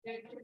HG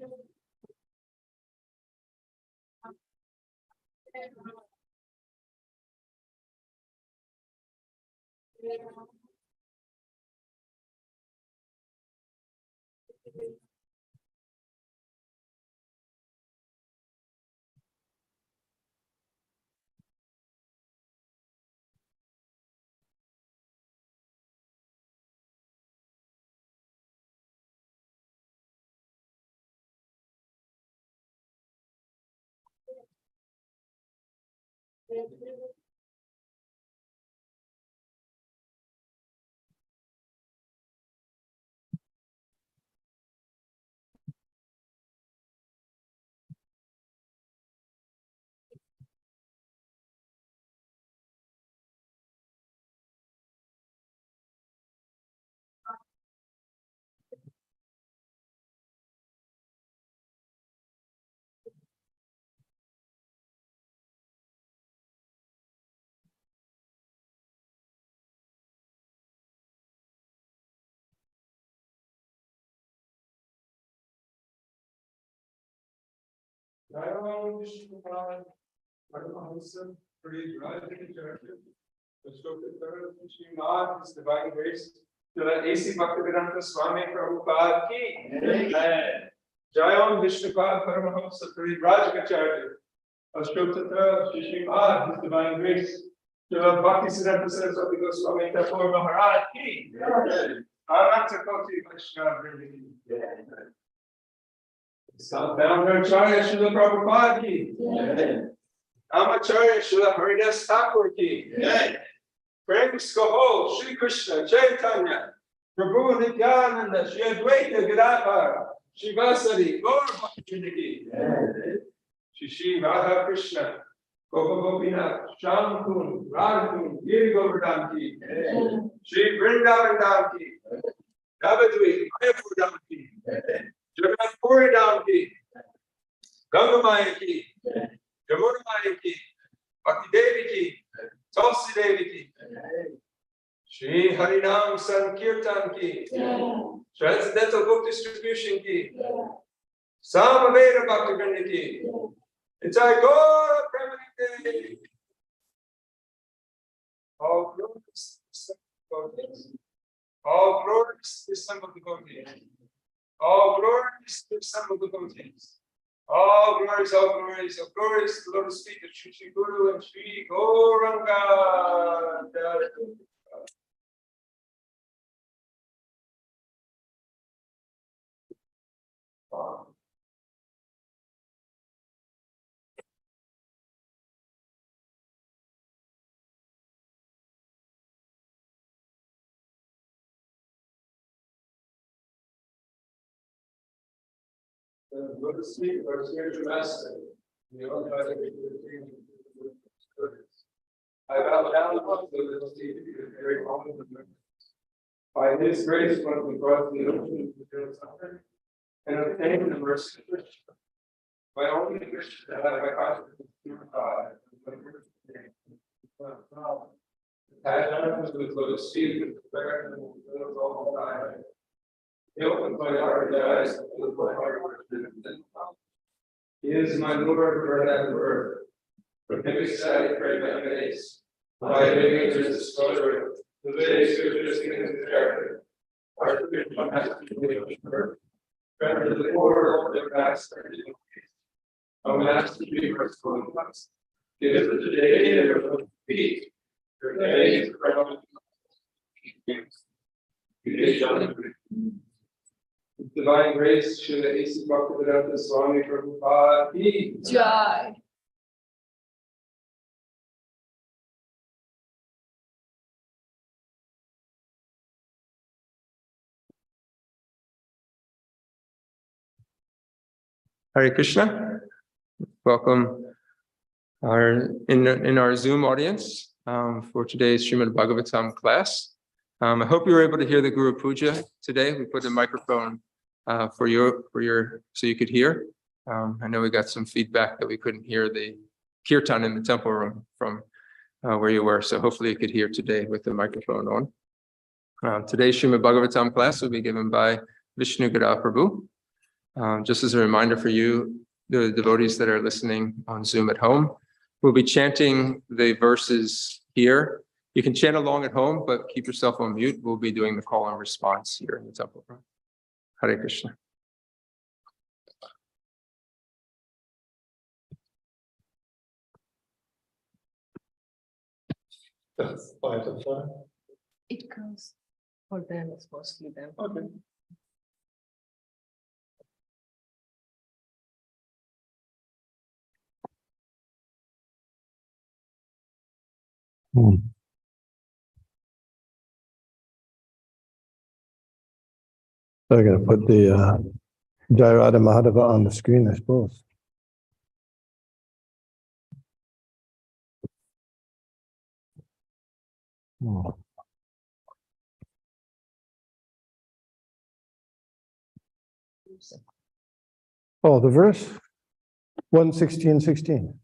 Vishnugada, His divine grace, to the AC Bhaktivedanta Swami Prabhupada ki. Jayam Vishnugada Paramahamsa Rajagacharya, Ashtotatra Shishimad, His divine grace, to the Bhaktisiddhanta Saraswati Goswami Thakur Maharaj ki. Ananta Koti Vaishnava Vrindi. Founder Acharya Srila Prabhupada ki. Amacharya Srila Haridas Thakur ki. Praise Kaho Shri Krishna Chaitanya Prabhu Nityananda Shri Advaita Gadadhara Shri Vasari Gaur Bhakti ki. Shri Radha Krishna Gopa Gopinath Shyam Kund Radha Kund Giri Govardhan ki. Shri Vrindavan Dham ki. Navadvip Mayapur Dham ki. Jagannath Puri Dham ki. Ganga Maya ki. Jamuna Maya ki. Bhakti Devi ki. Tulsi Devi ki. Shri Harinam Sankirtan ki. Transcendental Book Distribution ki. Samaveda Bhakti Vrinda ki. It's our God Premanite. All glorious devotees. All glorious assembled devotees. All glorious assembled devotees. All glories, all glories, all glories to the Lotus feet of Shri Shri Guru and Shri Gauranga. The Lotus feet of our spiritual master. We all try to be I bow down upon the Lotus feet of the very moment of memory. By His grace, one can cross the ocean of material suffering and obtain the mercy of Krishna. By only Krishna have I consciously purified. Passion was with Lotus feet with the prayer and the all time. He opened my heart and eyes to my heart. He is my Lord, birth after birth. From Him is I pray my face. My living is discovered. The very scriptures in His character. Our spiritual master is birth. Friend of the poor, of their master. O master, be merciful to us. Give us today your feet. Your days from divine grace, Srila A.C. Bhaktivedanta Swami Prabhupada ki. Jai. Hare Krishna. Welcome in our Zoom audience for today's Srimad Bhagavatam class. I hope you were able to hear the Guru Puja today. We put a microphone for your so you could hear. I know we got some feedback that we couldn't hear the kirtan in the temple room from where you were, so hopefully you could hear today with the microphone on. Today's Srimad Bhagavatam class will be given by Vishnugada Prabhu. Just as a reminder for you, the devotees that are listening on Zoom at home, we'll be chanting the verses here. You can chant along at home, but keep yourself on mute. We'll be doing the call and response here in the temple. Hare Krishna. That's 5 to 5. It goes for them, it's mostly them. Okay. They're going to put the Jai Radha Madhava on the screen, I suppose. Oh, the verse 1:16:16.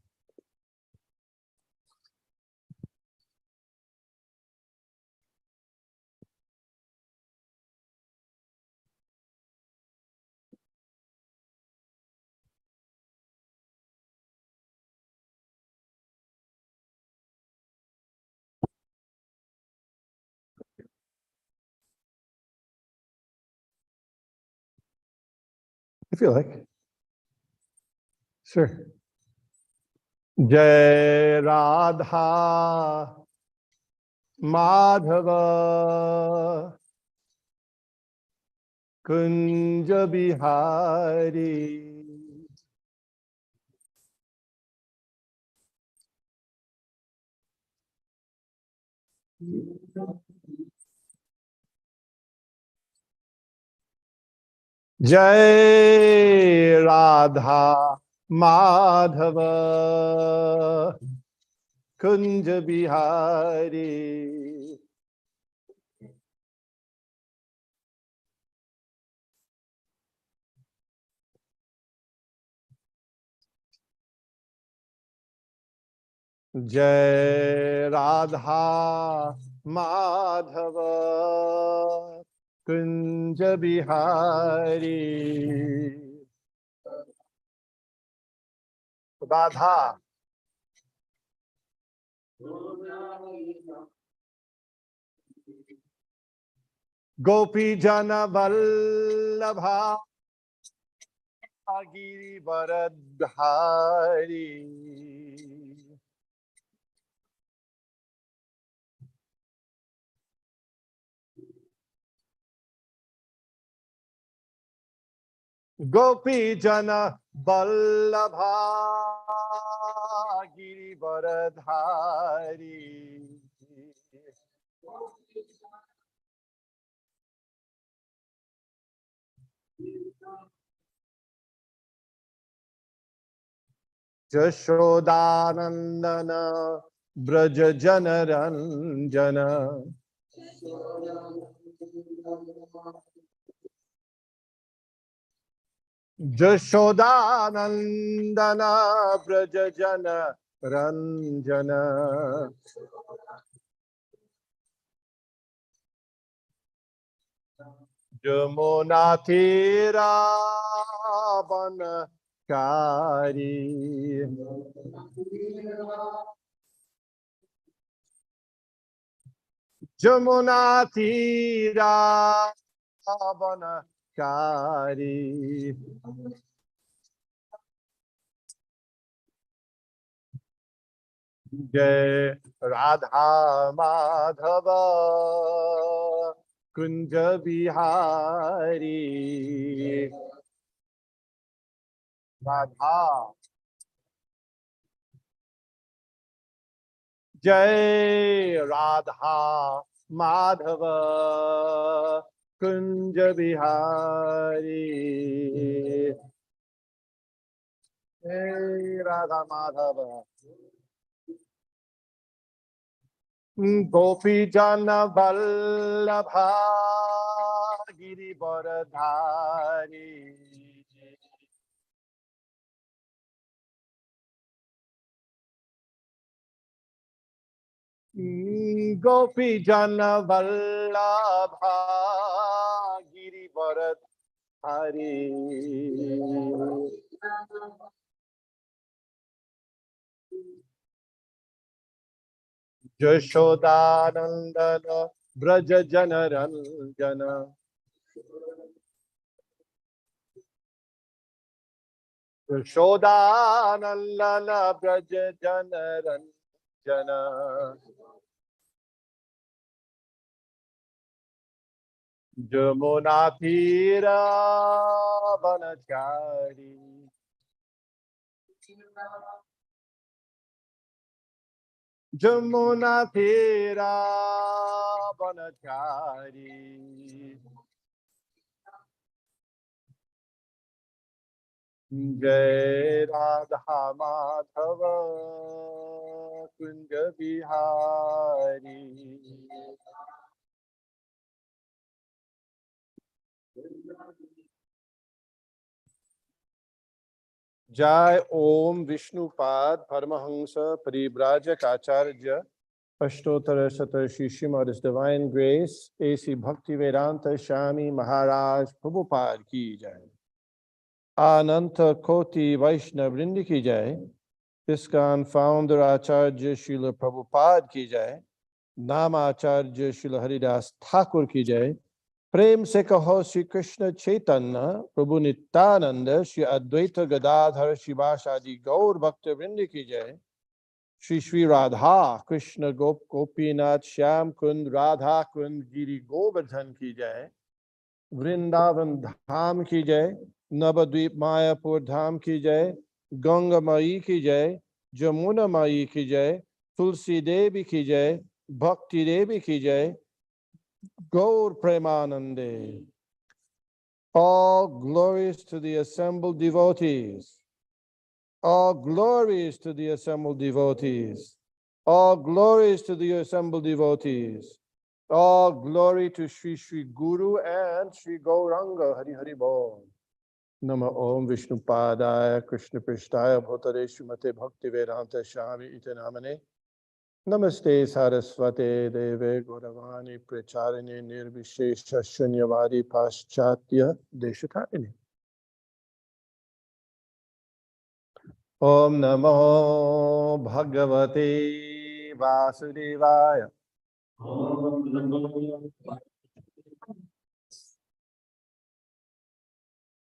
If you like. Sure. Jai Radha Madhava Kunja Bihari Jai Radha Madhava Kunja Bihari Jai Radha Madhava Kunja Bihari Radha Gopi Jana Vallabha Giri Varadhari Gopi Jana Vallabha Giri Varadhari Jashodanandana Braja Jana Ranjana Jashodanandana Braja Jana Ranjana Jamuna Tira Banakari Jamuna Tira Banakari Jai Radha Madhava Kunja Bihari Radha Jai Radha Madhava Kunja Bihari Jai Radha Madhava Gopi Jana Vallabha Giri Varadhari Gopi Jana Vallabha Giri Varadhari Hari. Jashodanandana Braja Janaranjana Jashodanandana Braja Janaranjana Jamuna Thira Vanachari Jamuna Thira Vanachari Jai Radha Madhava Kunja Bihari Jai Om Vishnupad Paramahansa Paribrajak Acharya Ashtotara Satarshishim of His Divine Grace A.C. Bhaktivedanta Swami Maharaj Prabhupada Ki Jai Ananta Koti Vaishnav Vrindi Ki Jai ISKCON Founder Acharya Srila Prabhupada Ki Jai Nama Acharya Srila Haridas Thakur Ki Jai Prem se kaho Shri Krishna Chaitanya Prabhu Nityananda Shri Advaita Gadadhar Shivasadi Gaur Bhakta Vrindi Ki Jai Shri Shri Radha Krishna Gopinath Shyam Kund Radha Kund Giri Govardhan Ki Jai Vrindavan Dham Ki Jai Navadvip Mayapur Dham Ki Jai Ganga Mai Ki Jai Jamuna Mai Ki Jai Tulsi Devi Ki Jai Bhakti Devi Ki Jai Gaur Premanande. All glories to the assembled devotees. All glories to the assembled devotees. All glories to the assembled devotees. All glory to Sri Sri Guru and Sri Gauranga. Hari Hari Bol. Nama Om Vishnupadaya Krishna Prishtaya Bhutare Srimate Bhakti Vedanta Swami Iti Namane. Namaste Saraswate Deve Gauravani Pracharini Nirvishesha Shunyavadi Paschatya Deshatayini. Om Namo Bhagavate Vasudevaya.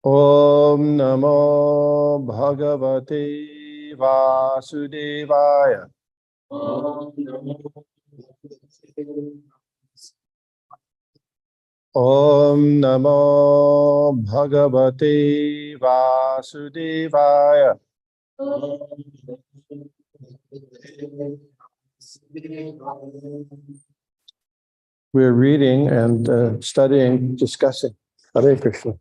Om Namo Bhagavate Vasudevaya. Om Namo Bhagavate Vasudevaya. We're reading and studying, discussing Hare Krishna.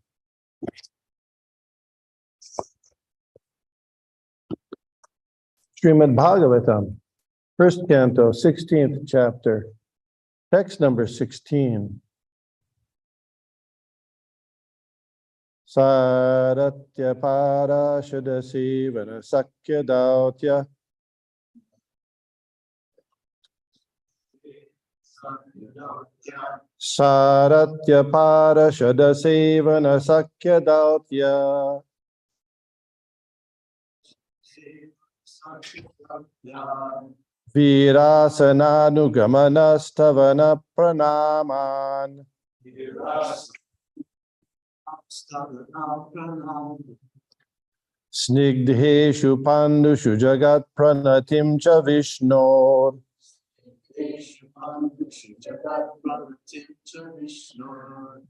Srimad Bhagavatam, first canto, 16th chapter, text number 16. Saratya Parashadasi Vanasakya Dautya Saratya Parashadasi Vanasakya Dautya Virasananugamanastavana Pranaman Snigdheshu Pandushu Jagat Pranatim Cha Vishnor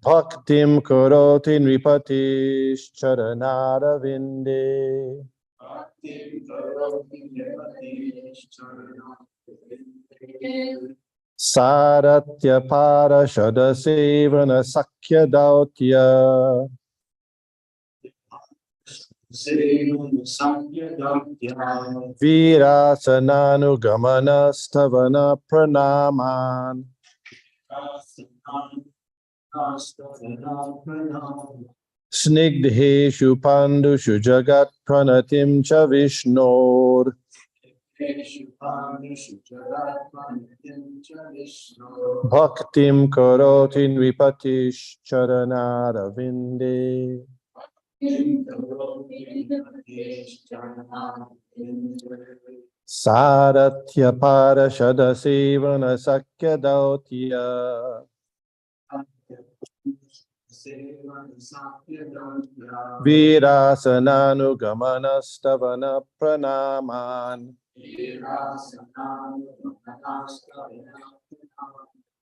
Bhaktim Karoti Nripatish Charanara Vinde Saratya Parashada Sevana Sakya Dautya Virasananu Gamana Stavana Pranaman Snigdheshu Pandushu Jagat Pranatim Cha Vishnor Bhaktim karoti nripatish charanara-vinde. Saratya parashada sevana sakya dautya. Virasananugamanastavana pranaman.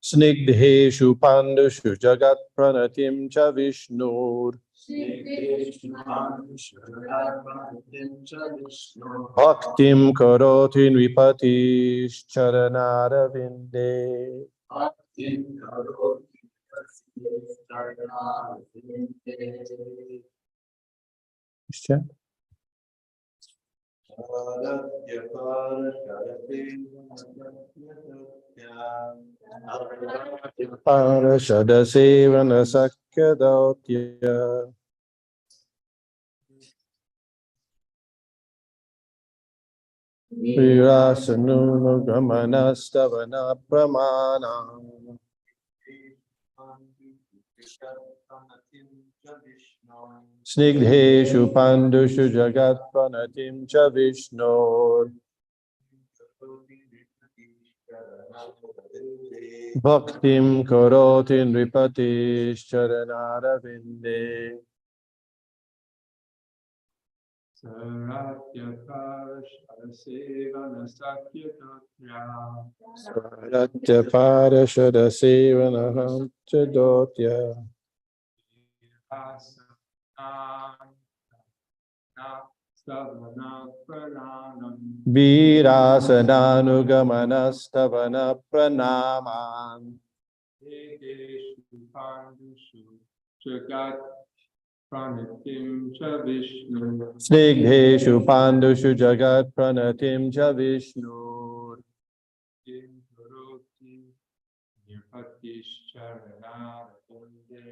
Snigdheshu pandushu jagat pranatim cha Vishnur. Bhaktim karoti nripatish charanara-vinde. Question? Parashada sevana sakya dautya. Virasanugamanastavana pramana. Snigdheshu pandushu jagat pranatim cha Vishnur. Bhaktim karoti nripatish charanara-vinde. Saratya parashada sevana cha dotya. Virasananugamanastavana pranaman. Snigdheshu pandushu jagat pranatim cha Vishnur.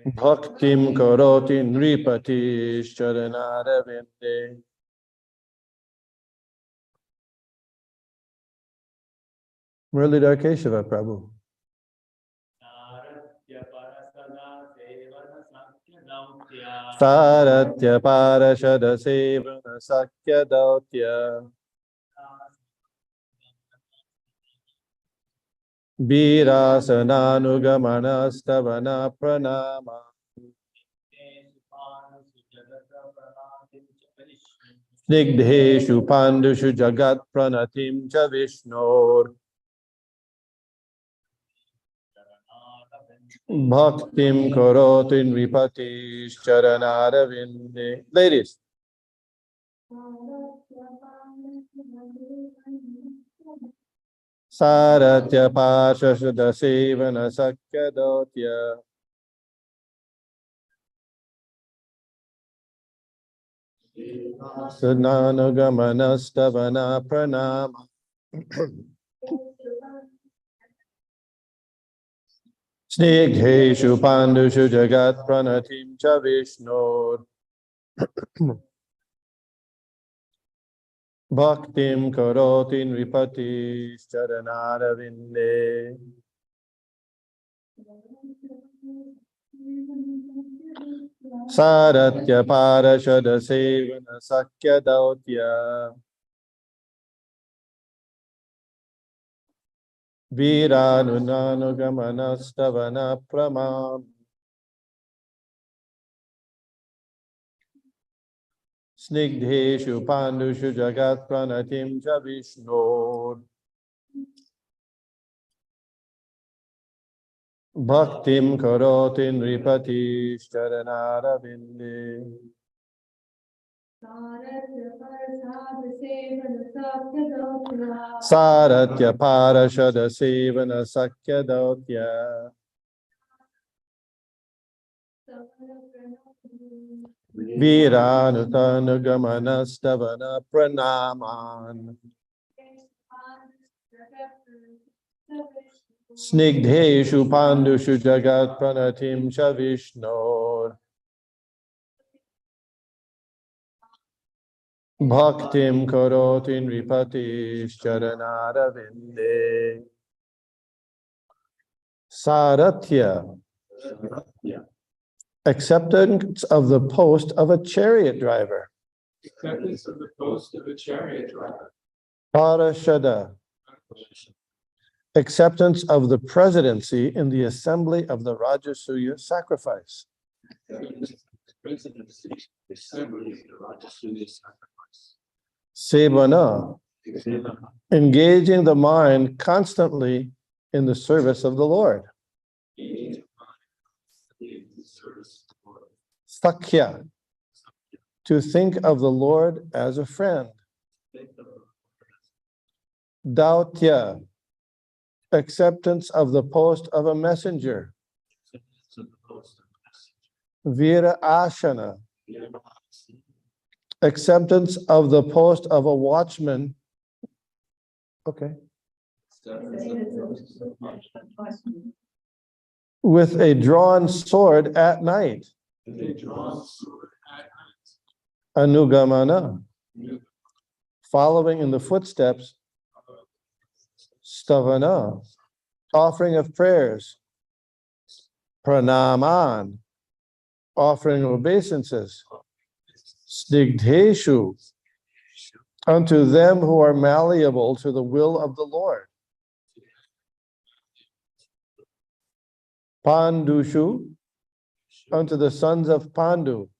Bhaktim karoti nripatish charanara-vinde. Muralidhar Keshava Prabhu. Saratya parashada sevana sakya dautya. Virasananugamanastavana pranama. Snigdheshu pandushu jagat pranatim cha Vishnur. Bhaktim karoti nripatish charanara-vinde. Ladies. Saratya parashada sevana sakya dautya. Sadnanagamanastavana pranama. Snigdheshu pandushu jagat pranatim cha Vishnur. Bhaktim karoti nripatish charanara-vinde. Saratya parashada sevana sakya dautya. Viranugamanastavana pramam. Snigdheshu pandushu jagat pranatim cha Vishnur. Bhaktim karoti nripatish charanara-vinde. Saratya parashada sevana sakya dautya. Viranugamanastavana pranaman. Snigdheshu pandushu jagat pranatim cha Vishnur. Bhaktim karoti nripati charanara. Saratya, acceptance of the post of a chariot driver. Acceptance of the post of a chariot driver. Parashada, acceptance of the presidency in the assembly of the Rajasuya sacrifice. Sevana, engaging the mind constantly in the service of the Lord. Sakhya, to think of the Lord as a friend. Dautya, acceptance of the post of a messenger. Vira Ashana, acceptance of the post of a watchman. Okay. With a drawn sword at night. Anugamana, following in the footsteps. Stavana, offering of prayers. Pranaman, offering obeisances. Snigdheshu, unto them who are malleable to the will of the Lord. Pandushu, unto the sons of Pandu.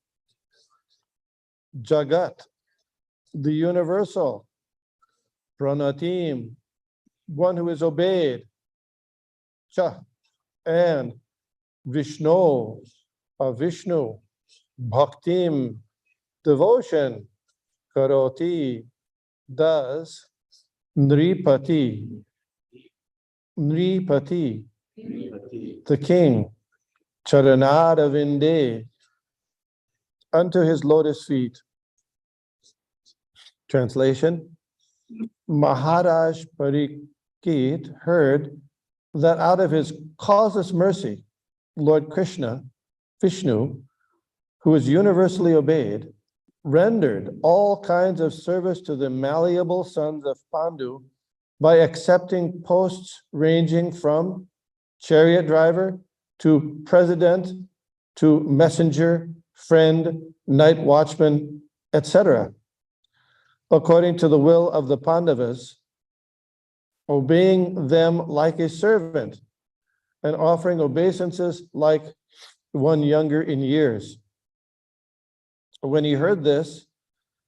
Jagat, the universal. Pranatim, one who is obeyed. Cha, and Vishnu, Vishnu. Bhaktim, devotion. Karoti, does. Nripati, Nripati, the king. Charanara Vinde, unto his lotus feet. Translation: Maharaj Parikshit heard that out of his causeless mercy, Lord Krishna, Vishnu, who is universally obeyed, rendered all kinds of service to the malleable sons of Pandu by accepting posts ranging from chariot driver to president to messenger, friend, night watchman, etc. According to the will of the Pandavas, obeying them like a servant and offering obeisances like one younger in years. When he heard this,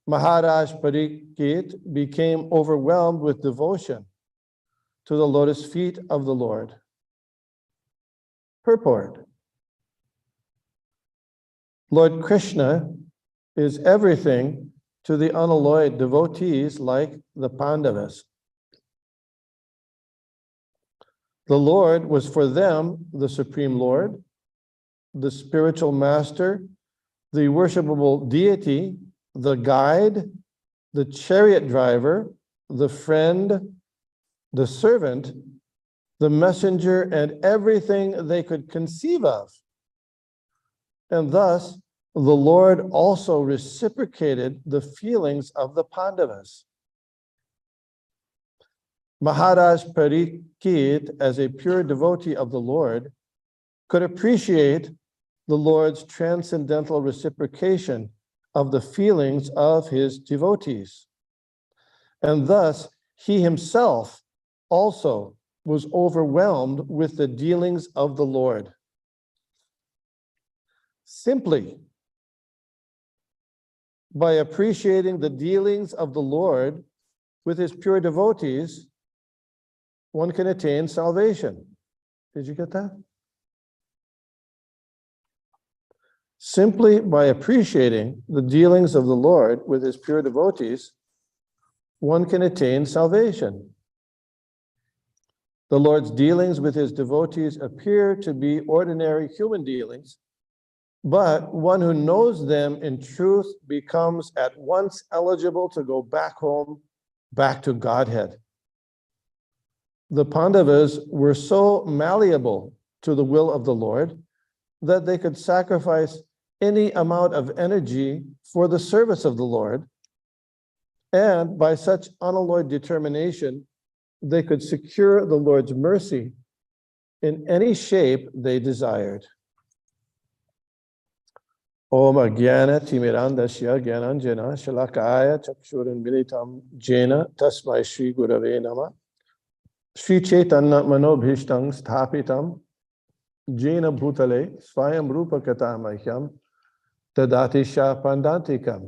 Maharaj Parikshit became overwhelmed with devotion to the lotus feet of the Lord. Purport: Lord Krishna is everything to the unalloyed devotees like the Pandavas. The Lord was for them the Supreme Lord, the spiritual master, the worshipable deity, the guide, the chariot driver, the friend, the servant, the messenger, and everything they could conceive of. And thus, the Lord also reciprocated the feelings of the Pandavas. Maharaj Parikshit, as a pure devotee of the Lord, could appreciate the Lord's transcendental reciprocation of the feelings of his devotees. And thus, he himself also was overwhelmed with the dealings of the Lord. Simply by appreciating the dealings of the Lord with his pure devotees, one can attain salvation. Did you get that? Simply by appreciating the dealings of the Lord with his pure devotees, one can attain salvation. The Lord's dealings with his devotees appear to be ordinary human dealings, but one who knows them in truth becomes at once eligible to go back home, back to Godhead. The Pandavas were so malleable to the will of the Lord that they could sacrifice any amount of energy for the service of the Lord, And by such unalloyed determination, they could secure the Lord's mercy in any shape they desired. Om Agyana Timirandasya Gyananjana Shalakaya Chakshuran Militam Jena Tasmai Shri Gurave Nama Shri Chaitanya Manobhishtam Sthapitam Jena Bhutale Swayam Rupa Katamahyam Tadatisha Pandantikam.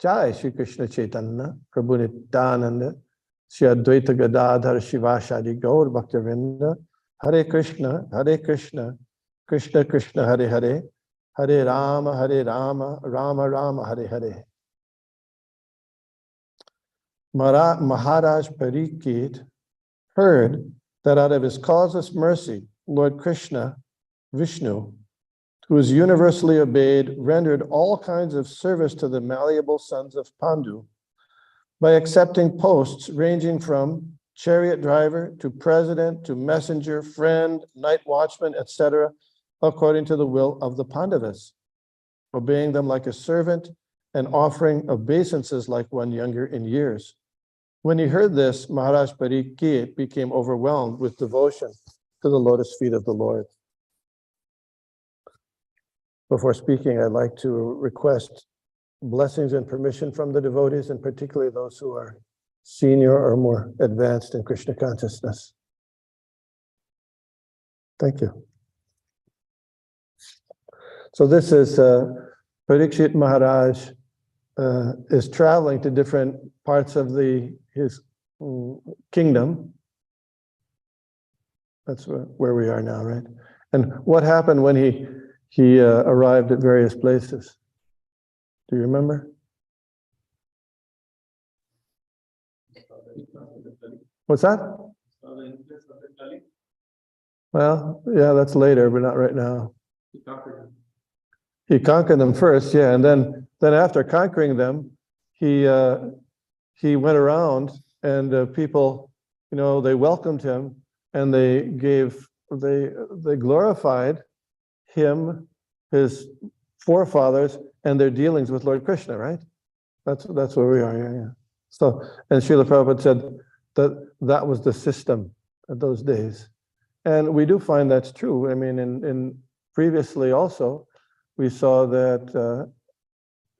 Jai Shri Krishna Chaitanya Prabhu Nityananda Shri Advaita Gadadhar Shivashadi Gaur Bhaktivinoda Hare Krishna Krishna Krishna Hare Hare Hare Rama Rama Rama Hare Hare. Maharaj Parikshit heard that out of his causeless mercy, Lord Krishna, Vishnu, who is universally obeyed, rendered all kinds of service to the malleable sons of Pandu by accepting posts ranging from chariot driver to president to messenger, friend, night watchman, etc., according to the will of the Pandavas, obeying them like a servant and offering obeisances like one younger in years. When he heard this, Maharaj Parikshit became overwhelmed with devotion to the lotus feet of the Lord. Before speaking, I'd like to request blessings and permission from the devotees, and particularly those who are senior or more advanced in Krishna consciousness. Thank you. So this is Parikshit Maharaj is traveling to different parts of his kingdom. That's where we are now, right? And what happened when he arrived at various places? Do you remember? What's that? Well, yeah, that's later, but not right now. He conquered them first, yeah, and then after conquering them, he went around and people, they welcomed him and they glorified him, his forefathers, and their dealings with Lord Krishna, right? That's where we are, yeah. So, and Srila Prabhupada said that was the system at those days. And we do find that's true. I mean, in previously also, we saw that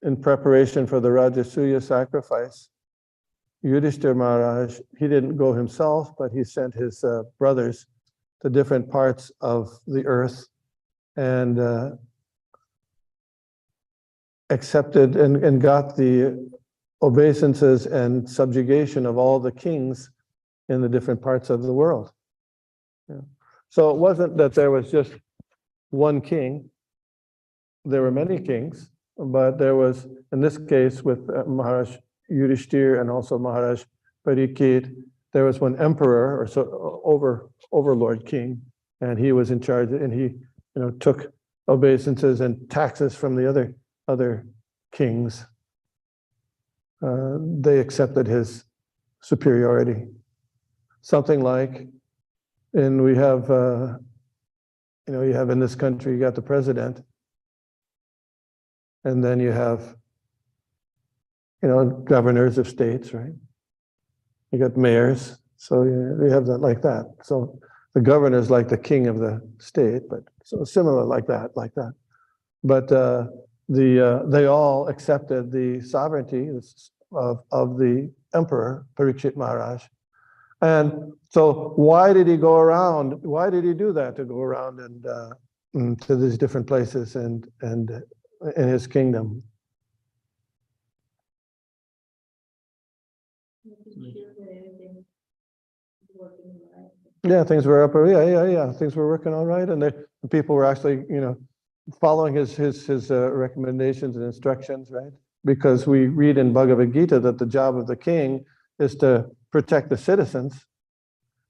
in preparation for the Rajasuya sacrifice, Yudhishthira Maharaj, he didn't go himself, but he sent his brothers to different parts of the earth and accepted and got the obeisances and subjugation of all the kings in the different parts of the world. Yeah. So it wasn't that there was just one king. There were many kings, but there was, in this case, with Maharaj Yudhishthira and also Maharaj Parikshit, there was one emperor or overlord king, and he was in charge, and he, took obeisances and taxes from the other kings. They accepted his superiority. Something like, and we have, you have in this country, you got the president, and then you have, governors of states, right? You got mayors, so you have that like that. So the governor is like the king of the state, but so similar like that. But they all accepted the sovereignty of the emperor, Parikshit Maharaj. And so why did he go around? Why did he do that, to go around and to these different places and in his kingdom? Yeah, things were up. Yeah. Things were working all right, and the people were actually, following his recommendations and instructions, right? Because we read in Bhagavad Gita that the job of the king is to protect the citizens,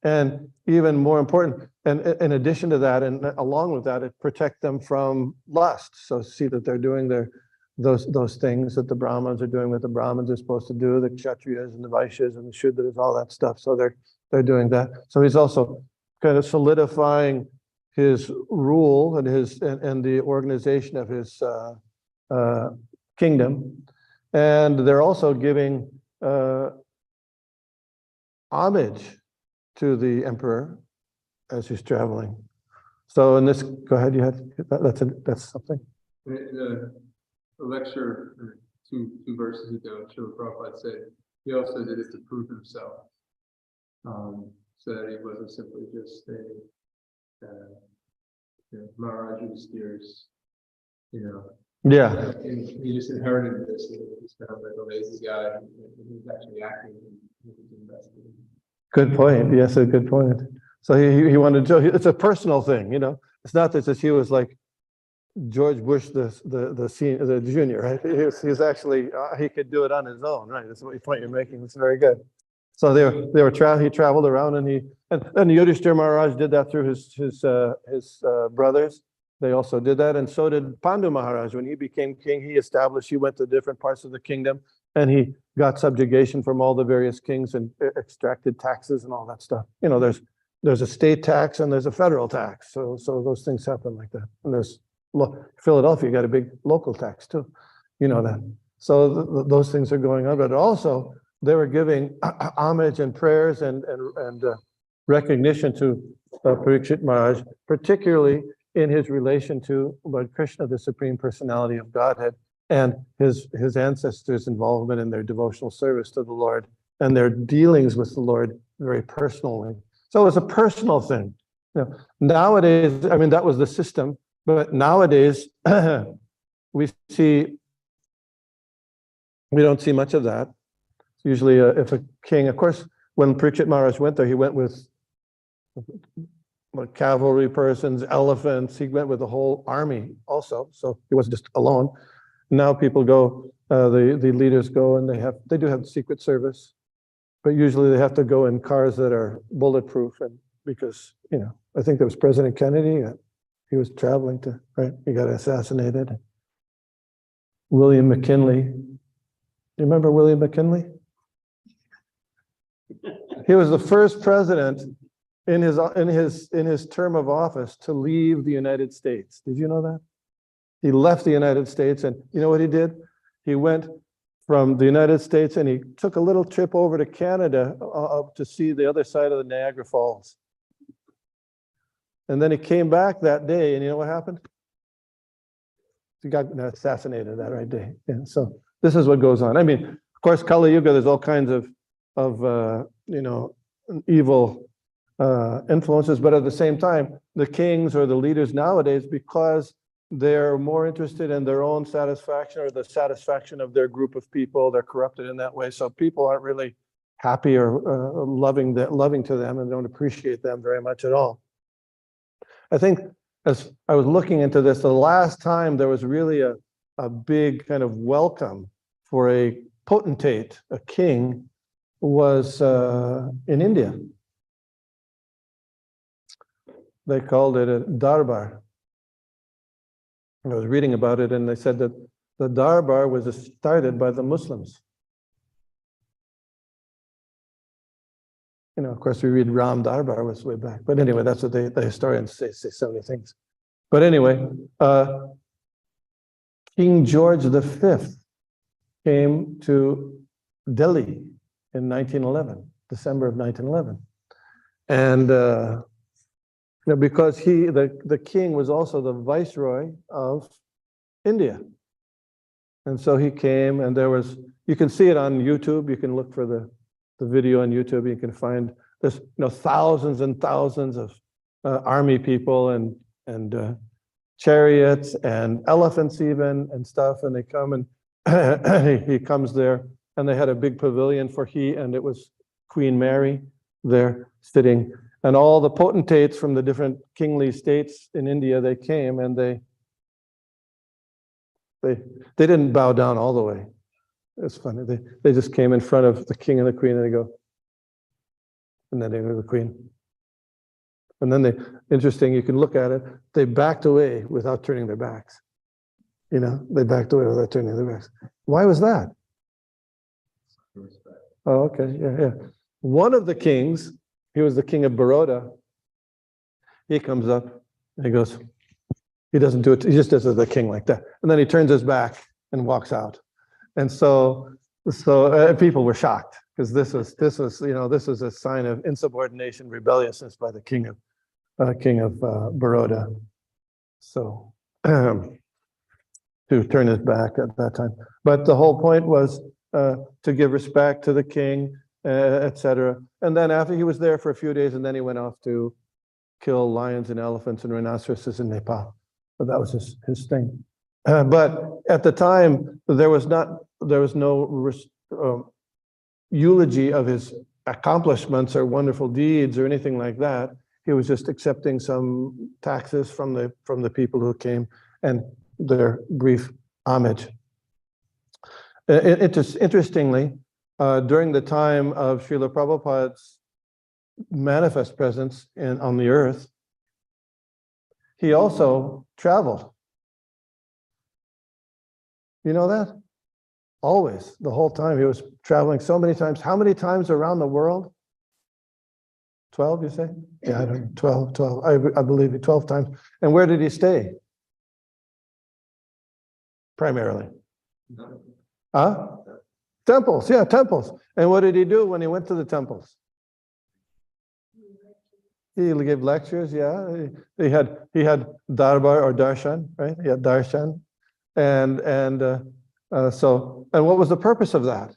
and even more important, and in addition to that, and along with that, it protect them from lust. So see that they're doing those things that the Brahmins are doing, what the Brahmins are supposed to do, the Kshatriyas and the Vaishyas and the Shudras, all that stuff. So they're doing that. So he's also kind of solidifying his rule and the organization of his kingdom. And they're also giving homage to the emperor as he's traveling. So in this, go ahead, you had, that's something. The lecture, two verses ago, Srila Prabhupada said, he also did it to prove himself. So that he wasn't simply just a Maharaj who steers, Yeah. and he just inherited this. He's kind of like a lazy guy, and he's actually acting and he's investing. Good point. Yes, a good point. So he wanted to, it's a personal thing, It's not that he was like George Bush, the junior, right? He's actually, he could do it on his own, right? That's what point you're making. It's very good. So he traveled around, and Yudhishthira Maharaj did that through his brothers. They also did that, and so did Pandu Maharaj. When he became king, he went to different parts of the kingdom, and he got subjugation from all the various kings and extracted taxes and all that stuff. There's a state tax and there's a federal tax. So those things happen like that. And there's Philadelphia got a big local tax too. You know that. So those things are going on, but also they were giving homage and prayers and recognition to Parikshit Maharaj, particularly in his relation to Lord Krishna, the Supreme Personality of Godhead, and his ancestors' involvement in their devotional service to the Lord and their dealings with the Lord very personally. So it was a personal thing. Nowadays, I mean, that was the system, but nowadays we don't see much of that. Usually, if a king, of course, when Parikshit Maharaj went there, he went with cavalry persons, elephants. He went with the whole army also, so he wasn't just alone. Now people go, the leaders go, and they do have Secret Service, but usually they have to go in cars that are bulletproof, and because I think there was President Kennedy. He was traveling to, right? He got assassinated. William McKinley. You remember William McKinley? He was the first president in his term of office to leave the United States. Did you know that? He left the United States, and you know what he did? He went from the United States and he took a little trip over to Canada to see the other side of the Niagara Falls. And then he came back that day, and you know what happened? He got assassinated that right day. And so this is what goes on. I mean, of course, Kali Yuga, there's all kinds of evil influences, but at the same time, the kings or the leaders nowadays, because they're more interested in their own satisfaction or the satisfaction of their group of people, they're corrupted in that way. So people aren't really happy or loving to them, and don't appreciate them very much at all. I think as I was looking into this, the last time there was really a big kind of welcome for a potentate, a king, was in India. They called it a darbar. I was reading about it, and they said that the darbar was started by the Muslims. Of course, we read Ram Darbar was way back. But anyway, that's what the historians say so many things. But anyway, King George V came to Delhi in 1911, December of 1911. And because the king was also the viceroy of India. And so he came, and you can see it on YouTube. You can look for the video on YouTube. You can find there's thousands and thousands of army people and chariots and elephants even and stuff, and they come, and he comes there, and they had a big pavilion for and it was Queen Mary there sitting, and all the potentates from the different kingly states in India, they came, and they didn't bow down all the way. It's funny. They just came in front of the king and the queen, and they go, and then they go to the queen. And then interesting, you can look at it, they backed away without turning their backs. They backed away without turning their backs. Why was that? Oh, okay, yeah. One of the kings, he was the king of Baroda. He comes up, and he goes, he doesn't do it, he just does it as the king like that. And then he turns his back and walks out. And so people were shocked because this was a sign of insubordination, rebelliousness by the king of Baroda. So to turn his back at that time. But the whole point was to give respect to the king, etc. And then after he was there for a few days, and then he went off to kill lions and elephants and rhinoceroses in Nepal. But that was his thing. But at the time, there was no eulogy of his accomplishments or wonderful deeds or anything like that. He was just accepting some taxes from the people who came and their brief homage. Interestingly, during the time of Srila Prabhupada's manifest presence on the earth, he also traveled. You know that? Always, the whole time. He was traveling so many times. How many times around the world? 12, you say? Yeah, I don't know, 12. I believe it, 12 times. And where did he stay? Primarily. Huh? Temples, yeah, temples. And what did he do when he went to the temples? He gave lectures, yeah. He had darbar or darshan, right? He had darshan. And what was the purpose of that?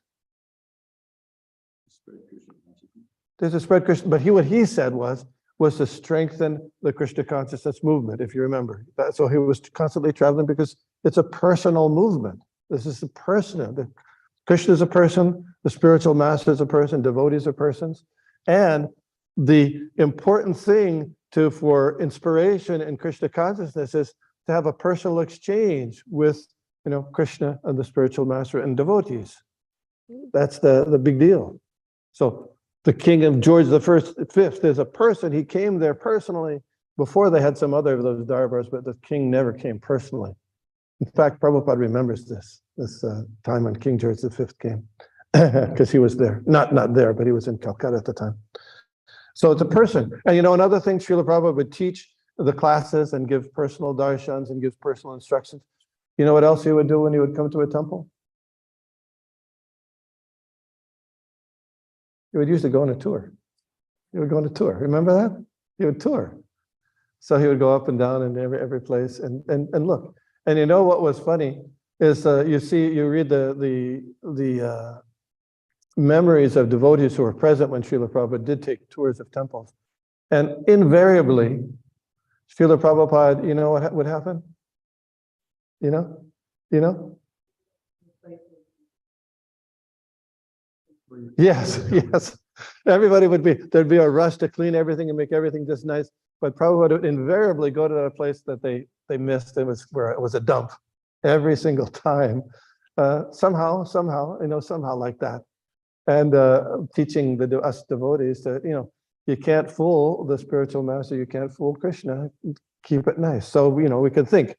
To spread Krishna, but what he said was to strengthen the Krishna consciousness movement, if you remember. So he was constantly traveling because it's a personal movement. This is the person. Krishna is a person, the spiritual master is a person, devotees are persons. And the important thing for inspiration and Krishna consciousness is to have a personal exchange with Krishna and the spiritual master and devotees. That's the big deal. So the king of George V is a person. He came there personally. Before they had some other of those darbars, but the king never came personally. In fact, Prabhupada remembers this time when King George V came, because he was there. Not there, but he was in Calcutta at the time. So it's a person. And another thing, Srila Prabhupada would teach the classes and give personal darshans and give personal instructions. You know what else he would do when he would come to a temple? He would usually go on a tour. He would go on a tour. Remember that? He would tour. So he would go up and down in every place and look. And you know what was funny is you read the memories of devotees who were present when Srila Prabhupada did take tours of temples. And invariably, Srila Prabhupada, you know what would happen? You know? Yes. Everybody there'd be a rush to clean everything and make everything just nice. But Prabhupada would invariably go to a place that they missed. It was a dump every single time. Somehow like that. And teaching us devotees that, you can't fool the spiritual master, you can't fool Krishna, keep it nice. So, we could think.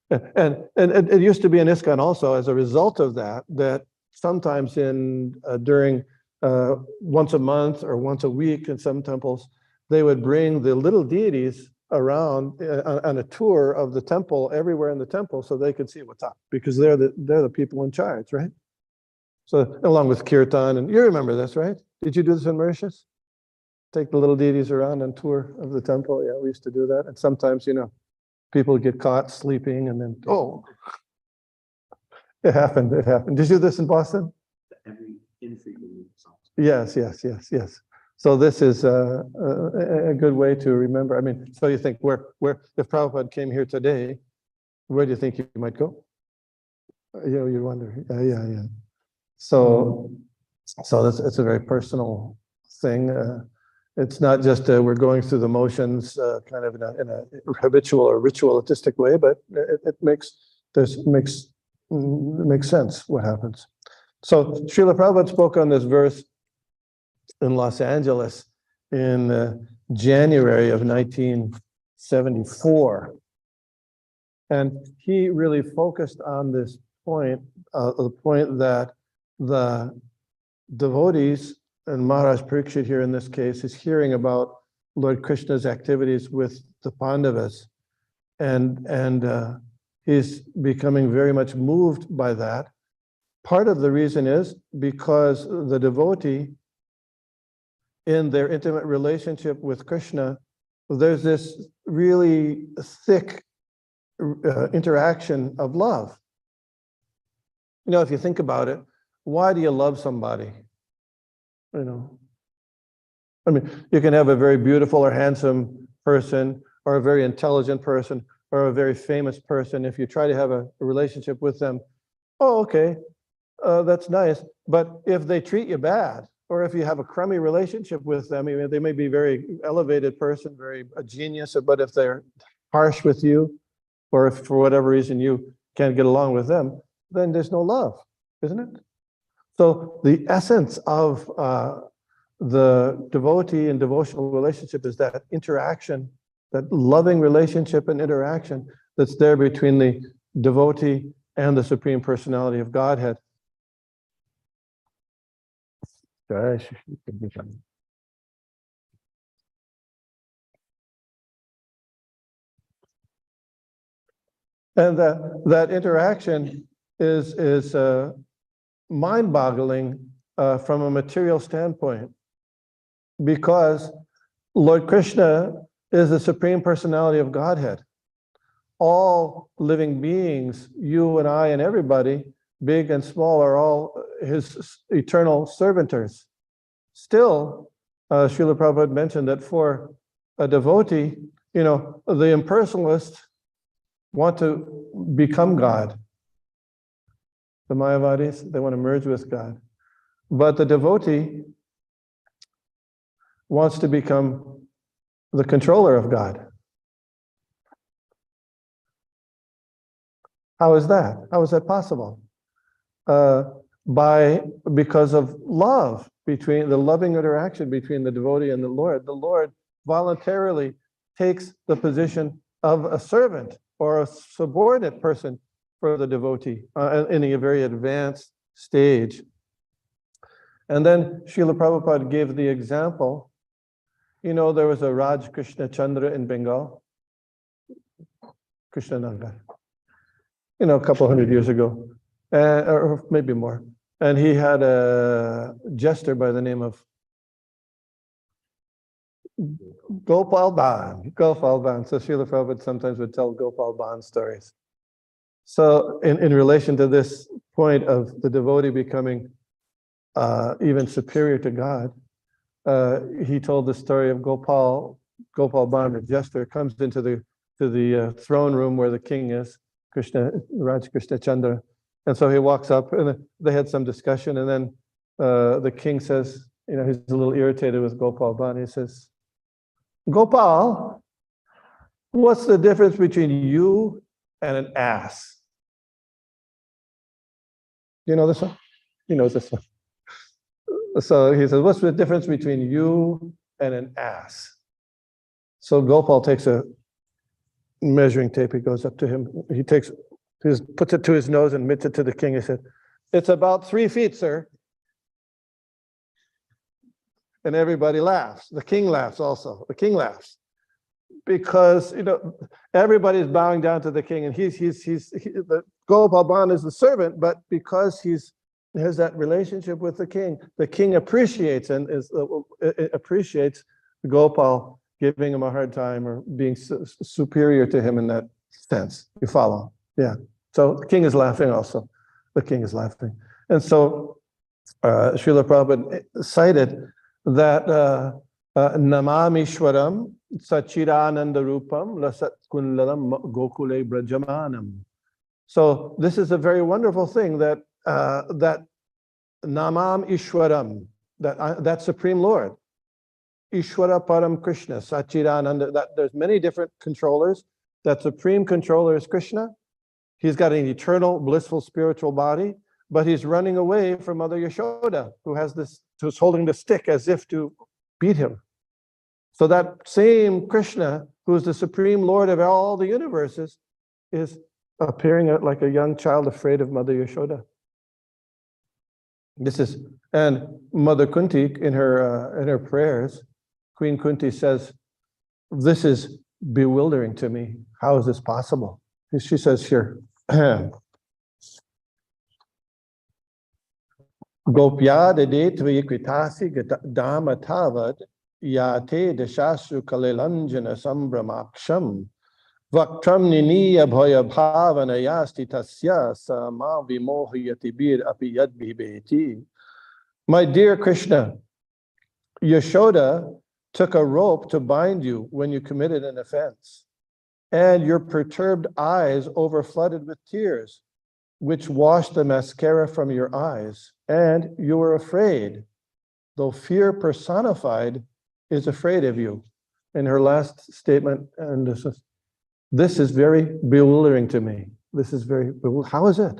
And it used to be in ISKCON also as a result of that sometimes during once a month or once a week in some temples, they would bring the little deities around on a tour of the temple, everywhere in the temple, so they could see what's up, because they're the people in charge, right? So along with kirtan, and you remember this, right? Did you do this in Mauritius? Take the little deities around on tour of the temple? Yeah, we used to do that. And sometimes, people get caught sleeping, and then, it happened. Did you do this in Boston? Every infrequently. Yes. So this is a good way to remember. I mean, so you think where if Prabhupada came here today, where do you think he might go? You wonder. Yeah. So it's a very personal thing. It's not just we're going through the motions kind of in a habitual or ritualistic way, but it makes sense what happens. So Srila Prabhupada spoke on this verse in Los Angeles in January of 1974. And he really focused on this point, the point that the devotees, and Maharaj Parikshit here in this case, is hearing about Lord Krishna's activities with the Pandavas. And he's becoming very much moved by that. part of the reason is because the devotee, in their intimate relationship with Krishna, there's this really thick interaction of love. You know, if you think about it, why do you love somebody? You know, I mean, you can have a very beautiful or handsome person, or a very intelligent person, or a very famous person. If you try to have a relationship with them, oh, okay, that's nice. But if they treat you bad, or if you have a crummy relationship with them, I mean, they may be very elevated person, very a genius, but if they're harsh with you, or if for whatever reason you can't get along with them, then there's no love, isn't it? So the essence of the devotee and devotional relationship is that interaction, that loving relationship and interaction that's there between the devotee and the Supreme Personality of Godhead. And that interaction is mind-boggling from a material standpoint, because Lord Krishna is the Supreme Personality of Godhead. All living beings, you and I and everybody, big and small, are all his eternal servitors. Still, Srila Prabhupada mentioned that for a devotee, you know, the impersonalists want to become God. The Mayavadis, they want to merge with God. But the devotee wants to become the controller of God. How is that? How is that possible? Because of love, between the loving interaction between the devotee and the Lord. The Lord voluntarily takes the position of a servant or a subordinate person for the devotee in a very advanced stage. And then Srila Prabhupada gave the example. You know, there was a Raj Krishna Chandra in Bengal, Krishnanagar, you know, a couple hundred years ago, or maybe more. And he had a jester by the name of Gopal Ban. Gopal Ban. So Srila Prabhupada sometimes would tell Gopal Ban stories. So in relation to this point of the devotee becoming even superior to God, he told the story of Gopal Ban, the jester, comes into the throne room where the king is, Raj Krishna Chandra. And so he walks up, and they had some discussion, and then the king says, you know, he's a little irritated with Gopal Ban. He says, Gopal, what's the difference between you and an ass? You know this one? He knows this one. So he says, what's the difference between you and an ass? So Gopal takes a measuring tape. He goes up to him. He puts it to his nose and admits it to the king. He said, it's about 3 feet, sir. And everybody laughs. The king laughs also. The king laughs. Because, you know, everybody's bowing down to the king, and the Gopal Ban is the servant, but because he has that relationship with the king appreciates appreciates Gopal giving him a hard time or being superior to him in that sense. You follow? Yeah. So the king is laughing also. The king is laughing. And so Srila Prabhupada cited that Namamishwaram Sachidananda Rupam Lasat Kunlalam Gokule Brajamanam. So this is a very wonderful thing that that Namam Ishwaram, that Supreme Lord, Ishwara Param Krishna, Sachidananda, that there's many different controllers. That Supreme Controller is Krishna. He's got an eternal, blissful spiritual body, but he's running away from Mother Yashoda, who's holding the stick as if to beat him. So that same Krishna, who is the Supreme Lord of all the universes, is appearing like a young child afraid of Mother Yashoda. And Mother Kunti in her prayers, Queen Kunti says, this is bewildering to me. How is this possible? She says here, Gopya dedetvi kritasi dama tavad yate dashashu kalilanjana sambramaksham vaktram niniya bhaya bhavana yasti tasya sama vimohyati bir api yad bhibeti. My dear Krishna, Yashoda took a rope to bind you when you committed an offense, and your perturbed eyes overflooded with tears, which washed the mascara from your eyes, and you were afraid, though fear personified is afraid of you. In her last statement, and this is very bewildering to me. This is very, how is it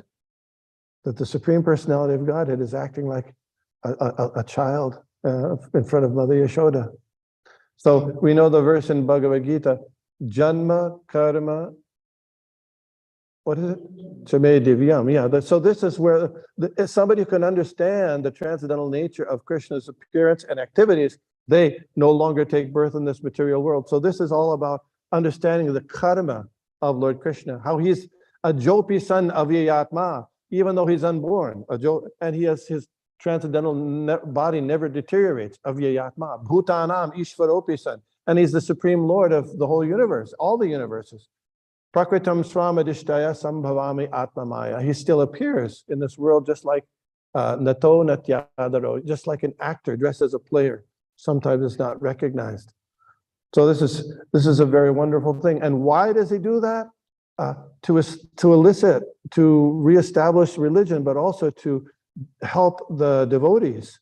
that the Supreme Personality of Godhead is acting like a child in front of Mother Yashoda? So we know the verse in Bhagavad Gita, Janma Karma, what is it? Chame Divyam. Yeah, so this is where somebody who can understand the transcendental nature of Krishna's appearance and activities, they no longer take birth in this material world. So this is all about understanding the karma of Lord Krishna, how he's a Jopi son of Yayatma, even though he's unborn, and he has his transcendental body never deteriorates, of Yayatma, Bhutanam Ishvaropi san, and he's the supreme lord of the whole universe, all the universes. Prakritam sramadishtaya sambhavami atmamaya. He still appears in this world just like nato natyadaro, just like an actor dressed as a player. Sometimes it's not recognized. So this is a very wonderful thing. And why does he do that? To elicit, to reestablish religion, but also to help the devotees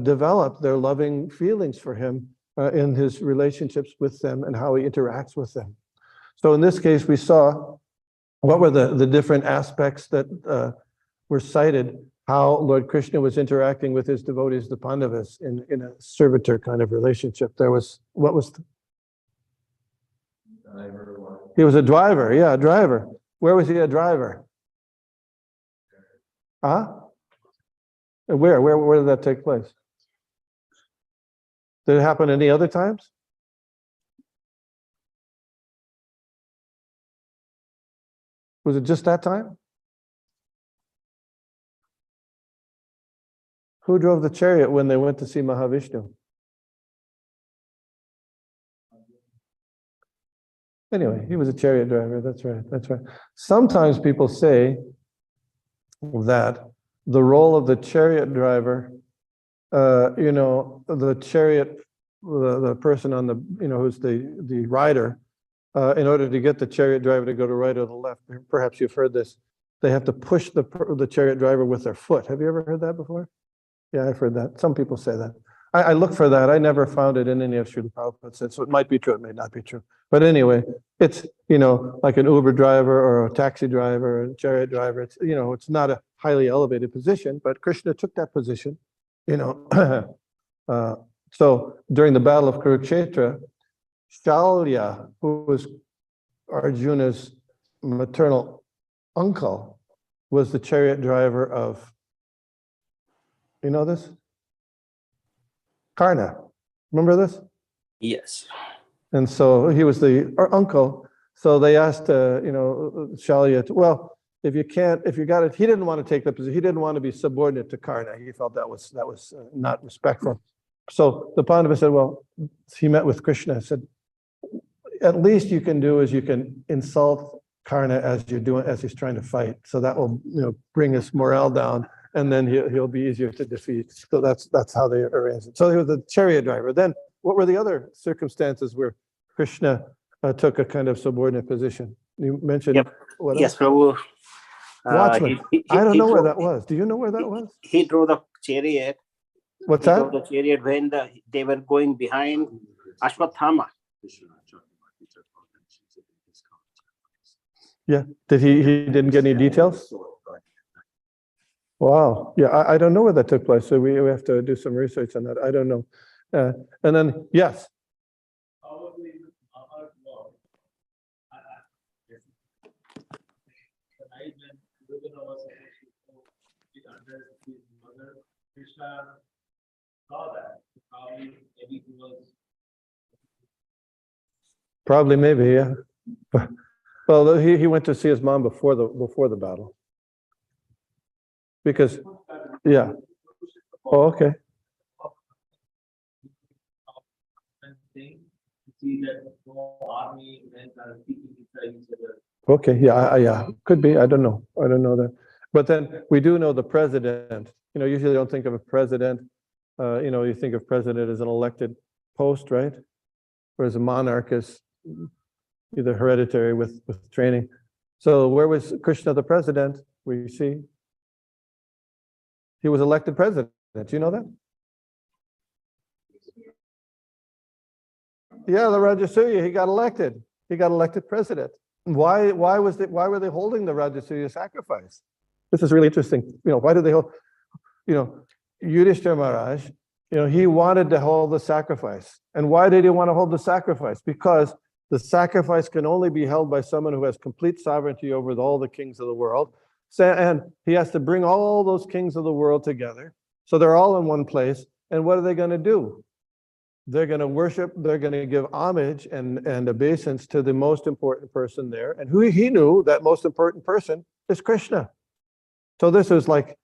develop their loving feelings for him in his relationships with them and how he interacts with them. So in this case, we saw what were the different aspects that were cited, how Lord Krishna was interacting with his devotees, the Pandavas, in a servitor kind of relationship. There was, what was he was a driver, yeah, a driver. Where was he a driver? Huh? Where did that take place? Did it happen any other times? Was it just that time? Who drove the chariot when they went to see Mahavishnu? Anyway, he was a chariot driver. That's right. That's right. Sometimes people say that the role of the chariot driver, the chariot, the person on the, who's the rider, in order to get the chariot driver to go to right or the left, perhaps you've heard this, they have to push the chariot driver with their foot. Have you ever heard that before? Yeah, I've heard that. Some people say that. I look for that. I never found it in any of Srila Prabhupada's said, so it might be true, it may not be true. But anyway, it's, like an Uber driver or a taxi driver or a chariot driver. It's, it's not a highly elevated position, but Krishna took that position, So during the Battle of Kurukshetra, Shalya, who was Arjuna's maternal uncle, was the chariot driver of, you know this? Karna. Remember this? Yes. And so he was the uncle. So they asked, Shalya, well, if you got it, he didn't want to take the position. He didn't want to be subordinate to Karna. He felt that was not respectful. So the Pandava said, well, he met with Krishna and said, at least you can do is you can insult Karna as he's trying to fight. So that will, bring his morale down, and then he'll be easier to defeat. So that's how they arranged it. So he was the chariot driver. Then what were the other circumstances where Krishna took a kind of subordinate position? You mentioned. Yep. What Yes, else? Prabhu. Watchman. I don't know where that was. Do you know where that was? He drove the chariot. What's He that? drove the chariot when they were going behind Ashwatthama. Yeah. Did he didn't get any details? Wow. Yeah, I don't know where that took place. So we have to do some research on that. I don't know. And then, yes. Probably, maybe, yeah. Well, he went to see his mom before the battle. Because, yeah. Oh, okay. See that no army men are speaking inside each other. Okay, yeah, yeah, could be. I don't know. I don't know that. But then we do know the president. Usually don't think of a president. You think of president as an elected post, right? Whereas a monarch is either hereditary with training. So where was Krishna the president? We see he was elected president. Do you know that? Yeah, the Rajasuya, he got elected. He got elected president. Why were they holding the Rajasuya sacrifice? This is really interesting. Why did they hold, Yudhishthira Maharaj, he wanted to hold the sacrifice. And why did he want to hold the sacrifice? Because the sacrifice can only be held by someone who has complete sovereignty over all the kings of the world. And he has to bring all those kings of the world together. So they're all in one place. And what are they going to do? They're going to worship, they're going to give homage and obeisance to the most important person there. And who he knew that most important person is Krishna. So this is like,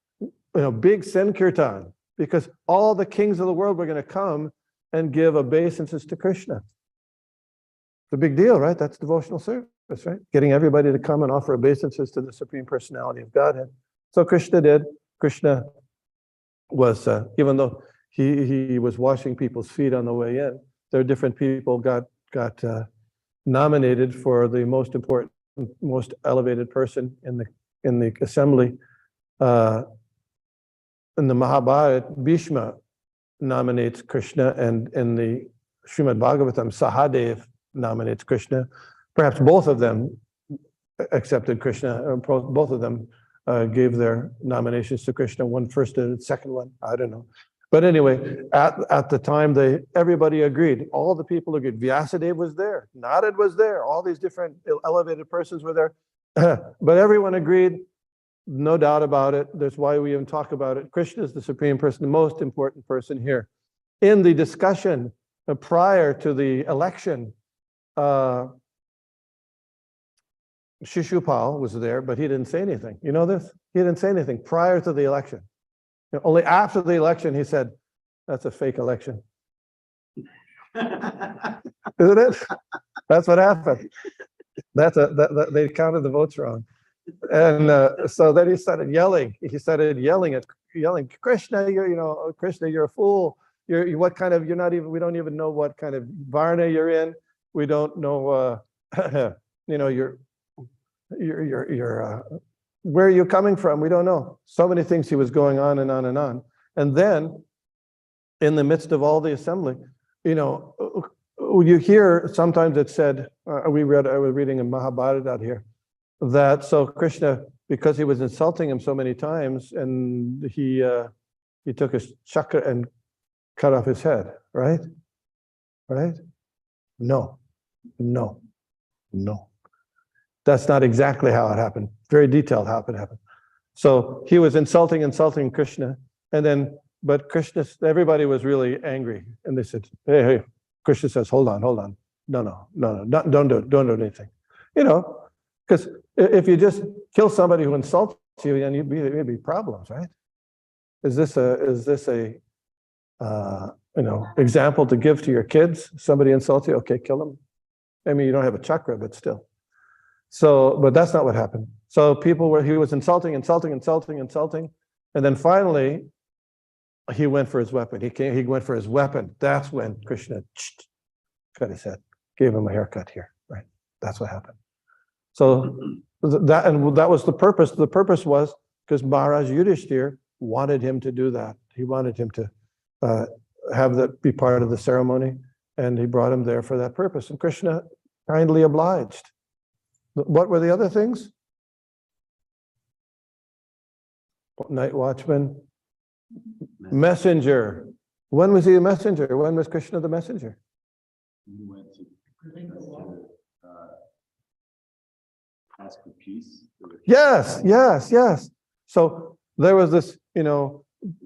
big Sankirtan, because all the kings of the world were going to come and give obeisances to Krishna. It's a big deal, right? That's devotional service, right? Getting everybody to come and offer obeisances to the Supreme Personality of Godhead. So Krishna did. Krishna was, even though he was washing people's feet on the way in, there are different people got nominated for the most important, most elevated person in the assembly. In the Mahabharata, Bhishma nominates Krishna, and in the Srimad Bhagavatam, Sahadev nominates Krishna. Perhaps both of them accepted Krishna, or both of them gave their nominations to Krishna. One first did it, second one, I don't know. But anyway, at the time, everybody agreed. All the people agreed. Vyasadeva was there. Narad was there. All these different elevated persons were there. But everyone agreed, no doubt about it. That's why we even talk about it. Krishna is the supreme person, the most important person here. In the discussion prior to the election, Shishupal was there, but he didn't say anything. You know this? He didn't say anything prior to the election. Only after the election, he said, "That's a fake election." Isn't it? That's what happened. They counted the votes wrong. And so then he started yelling. He started yelling, Krishna, Krishna, you're a fool. What kind of, we don't even know what kind of varna you're in. We don't know, where are you coming from? We don't know. So many things he was going on and on and on. And then in the midst of all the assembly, you hear sometimes it said, I was reading in Mahabharata out here, that so Krishna, because he was insulting him so many times, and he took his chakra and cut off his head, right? Right? No. That's not exactly how it happened. Very detailed how it happened. So he was insulting Krishna, but Krishna, everybody was really angry, and they said, "Hey." Krishna says, "Hold on. No, don't do anything." Because if you just kill somebody who insults you, then you'd be problems, right? Is this a example to give to your kids? Somebody insults you, okay, kill them. I mean, you don't have a chakra, but still. So, but that's not what happened. So he was insulting, and then finally, he went for his weapon. He went for his weapon. That's when Krishna cut his head, gave him a haircut here, right? That's what happened. So that was the purpose. The purpose was because Maharaj Yudhishthira wanted him to do that. He wanted him to have that be part of the ceremony, and he brought him there for that purpose. And Krishna kindly obliged. What were the other things? Night watchman, messenger. When was he a messenger? When was Krishna the messenger? He went to ask for peace. Yes. So there was this,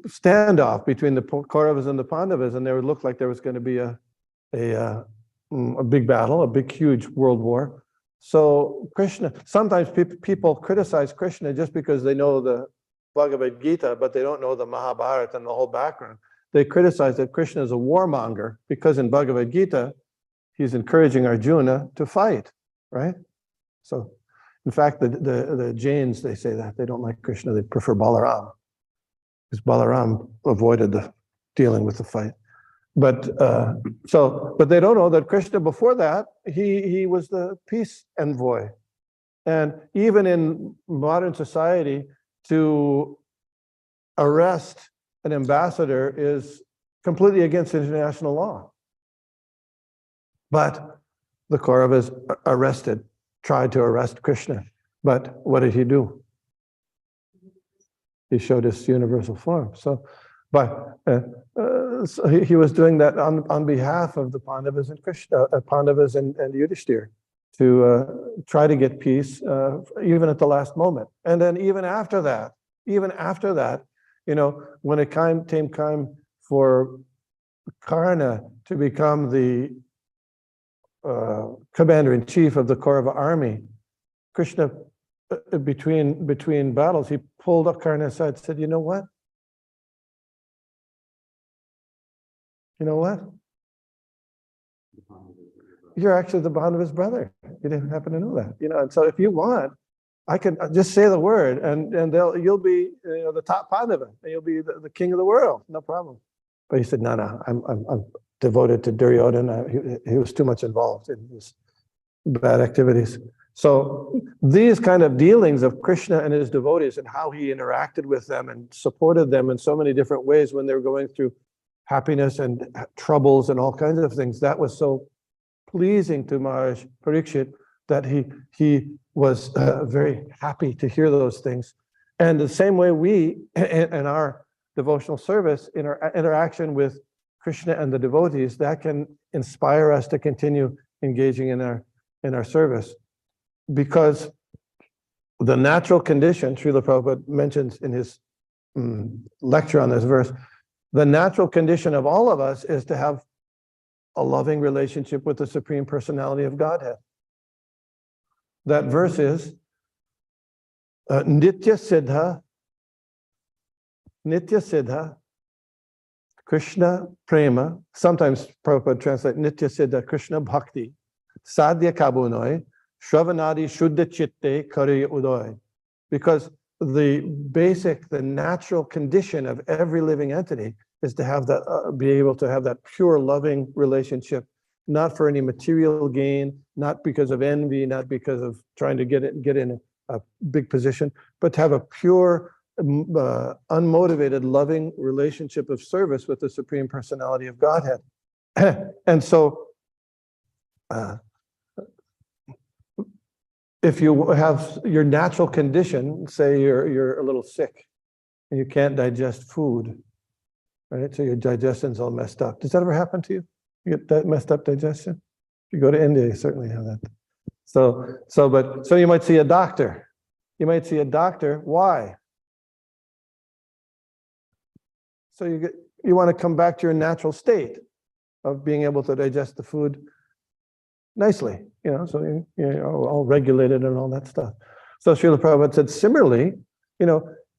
standoff between the Kauravas and the Pandavas, and there would look like there was going to be a big battle, a big, huge world war. So Krishna, sometimes people criticize Krishna just because they know Bhagavad Gita, but they don't know the Mahabharata and the whole background. They criticize that Krishna is a warmonger because in Bhagavad Gita, he's encouraging Arjuna to fight, right? So, in fact, the Jains, they say that they don't like Krishna, they prefer Balaram, because Balaram avoided the dealing with the fight. But but they don't know that Krishna before that, he was the peace envoy. And even in modern society, to arrest an ambassador is completely against international law. But the Kauravas tried to arrest Krishna. But what did he do? He showed his universal form. So he was doing that on behalf of the Pandavas and Krishna, Pandavas and Yudhishthira, to try to get peace, even at the last moment. And then even after that, you know, when it came time for Karna to become the commander-in-chief of the Kaurava army, Krishna, between battles, he pulled up Karna aside and said, you know what? You know what? You're actually the Pandava's brother. You didn't happen to know that, you know. And so, if you want, I can just say the word, and you'll be the top Pandava, and you'll be the king of the world, no problem. But he said, no, I'm devoted to Duryodhana. He was too much involved in his bad activities. So these kind of dealings of Krishna and his devotees and how he interacted with them and supported them in so many different ways when they were going through happiness and troubles and all kinds of things, that was so pleasing to Maharaj Parikshit that he was very happy to hear those things. And the same way we, in our devotional service, in our interaction with Krishna and the devotees, that can inspire us to continue engaging in our service. Because the natural condition, Srila Prabhupada mentions in his lecture on this verse, the natural condition of all of us is to have a loving relationship with the Supreme Personality of Godhead. That verse is Nitya Siddha, Krishna Prema. Sometimes Prabhupada translates Nitya Siddha Krishna Bhakti, Sadhya Kabunoi, Shravanadi Shuddha Chitte Kari Udoy. Because the natural condition of every living entity is to have that, be able to have that pure loving relationship, not for any material gain, not because of envy, not because of trying to get in a big position, but to have a pure, unmotivated, loving relationship of service with the Supreme Personality of Godhead. And so, if you have your natural condition, say you're a little sick and you can't digest food, right? So your digestion's all messed up. Does that ever happen to you? You get that messed up digestion? If you go to India, you certainly have that. So you might see a doctor. You might see a doctor. Why? So you want to come back to your natural state of being able to digest the food nicely, so you're all regulated and all that stuff. So Srila Prabhupada said, similarly,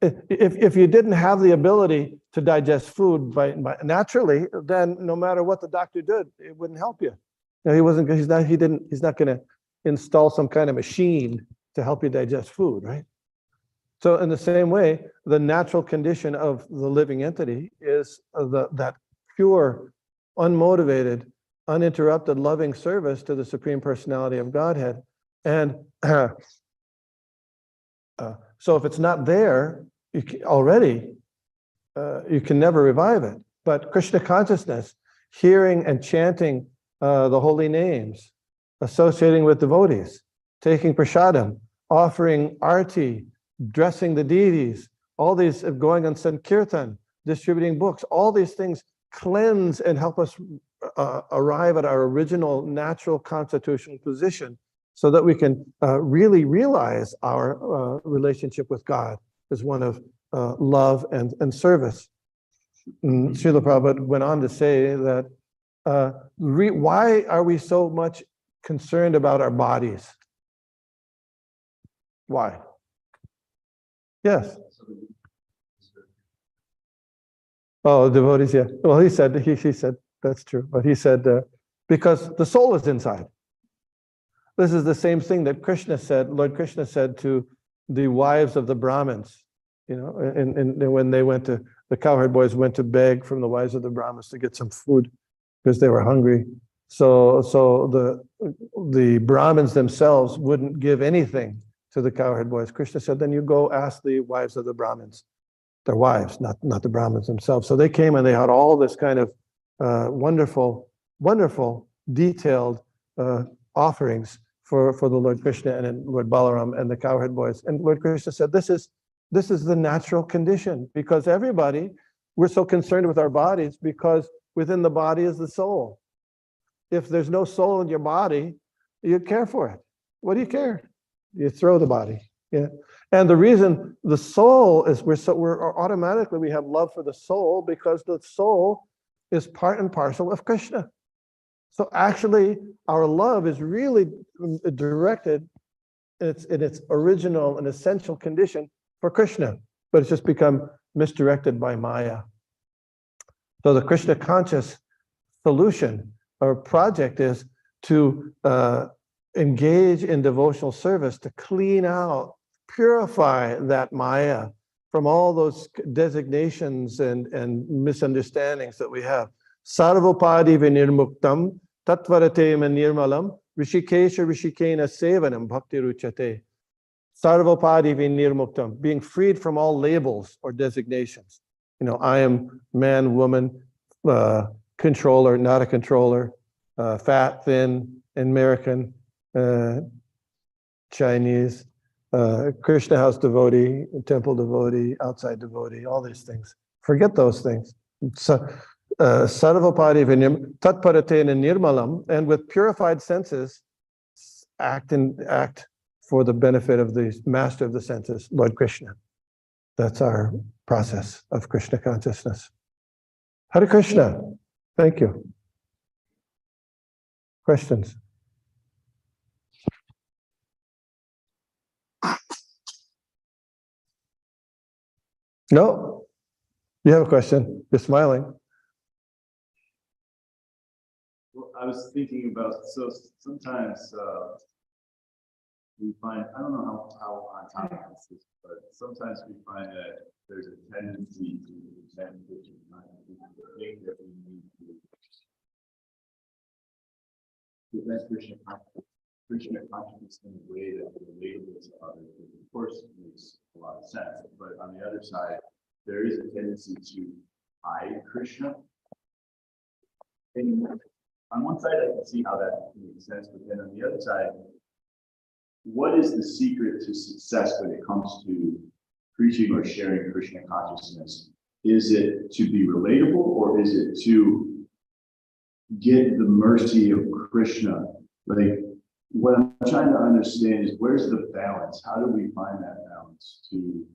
if you didn't have the ability to digest food by naturally, then no matter what the doctor did, it wouldn't help you. He's not going to install some kind of machine to help you digest food, right? So in the same way, the natural condition of the living entity is that pure, unmotivated, uninterrupted, loving service to the Supreme Personality of Godhead. And so if it's not there already, you can never revive it. But Krishna consciousness, hearing and chanting the holy names, associating with devotees, taking prasadam, offering arti, dressing the deities, all these, going on Sankirtan, distributing books, all these things cleanse and help us arrive at our original natural constitutional position so that we can really realize our relationship with God as one of love and service. Srila Prabhupada went on to say that why are we so much concerned about our bodies? Why? Yes. Oh, devotees, yeah. Well, he said that's true. But he said, because the soul is inside. This is the same thing that Lord Krishna said to the wives of the Brahmins, and when they went to, the cowherd boys went to beg from the wives of the Brahmins to get some food because they were hungry. So the Brahmins themselves wouldn't give anything to the cowherd boys. Krishna said, then you go ask the wives of the Brahmins, their wives, not the Brahmins themselves. So they came and they had all this kind of wonderful, detailed offerings for the Lord Krishna and Lord Balaram and the cowherd boys. And Lord Krishna said, this is the natural condition, because we're so concerned with our bodies because within the body is the soul. If there's no soul in your body, you care for it. What do you care? You throw the body. Yeah. And the reason the soul is, we're automatically, we have love for the soul because the soul is part and parcel of Krishna. So actually, our love is really directed in its original and essential condition for Krishna, but it's just become misdirected by Maya. So the Krishna conscious solution or project is to engage in devotional service to clean out, purify that Maya from all those designations and misunderstandings that we have. Sarvopadi vinirmuktam tatvarate nirmalam rishikesha rishikena sevanam bhakti ruchate. Sarvopadi vinirmuktam, being freed from all labels or designations. I am man, woman, controller, not a controller, fat, thin, American, Chinese, Krishna house devotee, temple devotee, outside devotee, all these things. Forget those things. Sarvapadi vinyam tatparatena nirmalam, and with purified senses, act for the benefit of the master of the senses, Lord Krishna. That's our process of Krishna consciousness. Hare Krishna. Thank you. Questions? No? You have a question? You're smiling. Well, I was thinking about, so sometimes we find, I don't know how on topic this is, but sometimes we find that there's a tendency to present Krishna consciousness, that we need to present Krishna consciousness in a way that is relatable to others, which of course makes a lot of sense. But on the other side, there is a tendency to hide Krishna. And on one side, I can see how that makes sense, but then on the other side, what is the secret to success when it comes to preaching or sharing Krishna consciousness? Is it to be relatable, or is it to get the mercy of Krishna? Like, what I'm trying to understand is, where's the balance? How do we find that balance to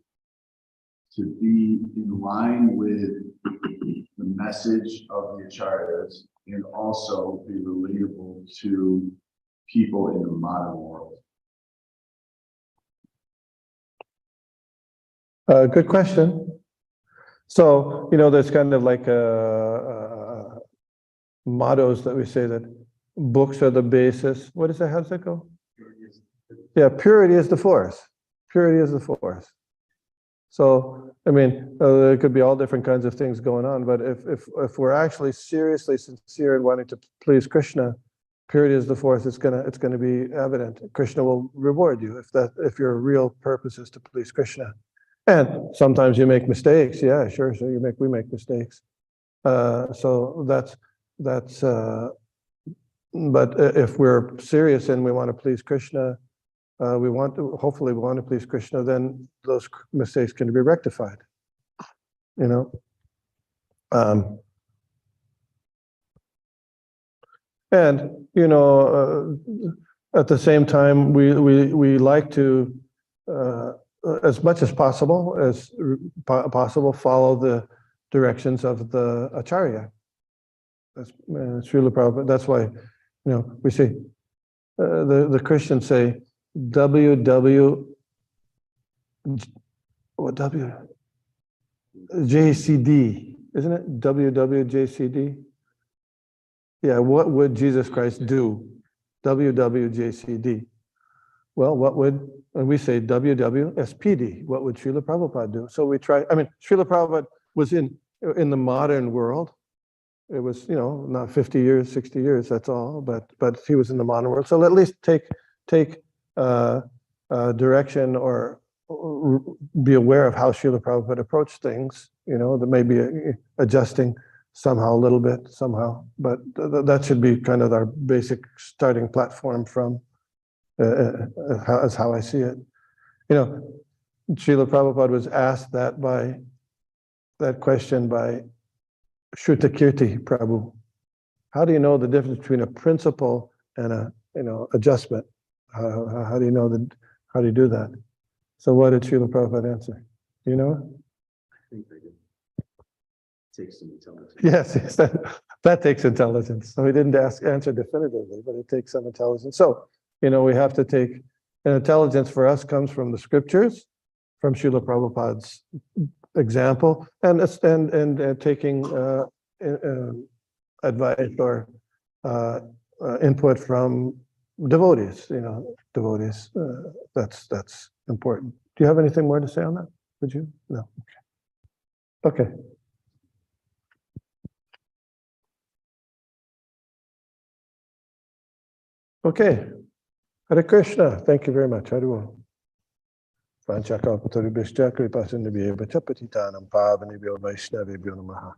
be in line with the message of the acharyas and also be relatable to people in the modern world? Good question. So, there's kind of like mottos that we say that books are the basis. What is that? How does that go? Yeah, purity is the force. Purity is the force. So, there could be all different kinds of things going on, but if we're actually seriously sincere in wanting to please Krishna, purity is the force. It's gonna be evident. Krishna will reward you if your real purpose is to please Krishna. And sometimes you make mistakes. Yeah, sure. So we make mistakes. So that's. But if we're serious and we want to please Krishna, hopefully we want to please Krishna, then those mistakes can be rectified. And at the same time, we like to, as much as possible, follow the directions of the acharya. It's really Prabhupada. That's why, we say the Christians say JCD. isn't it? WWJCD? Yeah, what would Jesus Christ do? WWJCD. Well, what would, and we say WWSPD, what would Srila Prabhupada do? So we try, I mean, Srila Prabhupada was in the modern world. It was, not 50 years, 60 years, that's all, but he was in the modern world. So at least take direction or be aware of how Srila Prabhupada approached things, that may be adjusting somehow a little bit, somehow, but that should be kind of our basic starting platform from, as how I see it. Srila Prabhupada was asked that question by Shrutakirti Prabhu. How do you know the difference between a principle and a adjustment? How do you know how do you do that? So what did Srila Prabhupada answer? Do you know? I think they did. Takes some intelligence. Yes, that takes intelligence. So he didn't answer definitively, but it takes some intelligence. So, we have to take, and intelligence for us comes from the scriptures, from Srila Prabhupada's example, and taking advice or input from devotees. Devotees. That's important. Do you have anything more to say on that? Would you? No. Okay. Okay. Hare Krishna. Thank you very much. Haribo. Panchakalpatarubhishya kripasindhubhyevacha patitanam pavanebhyo vaishnavebhyo namaha.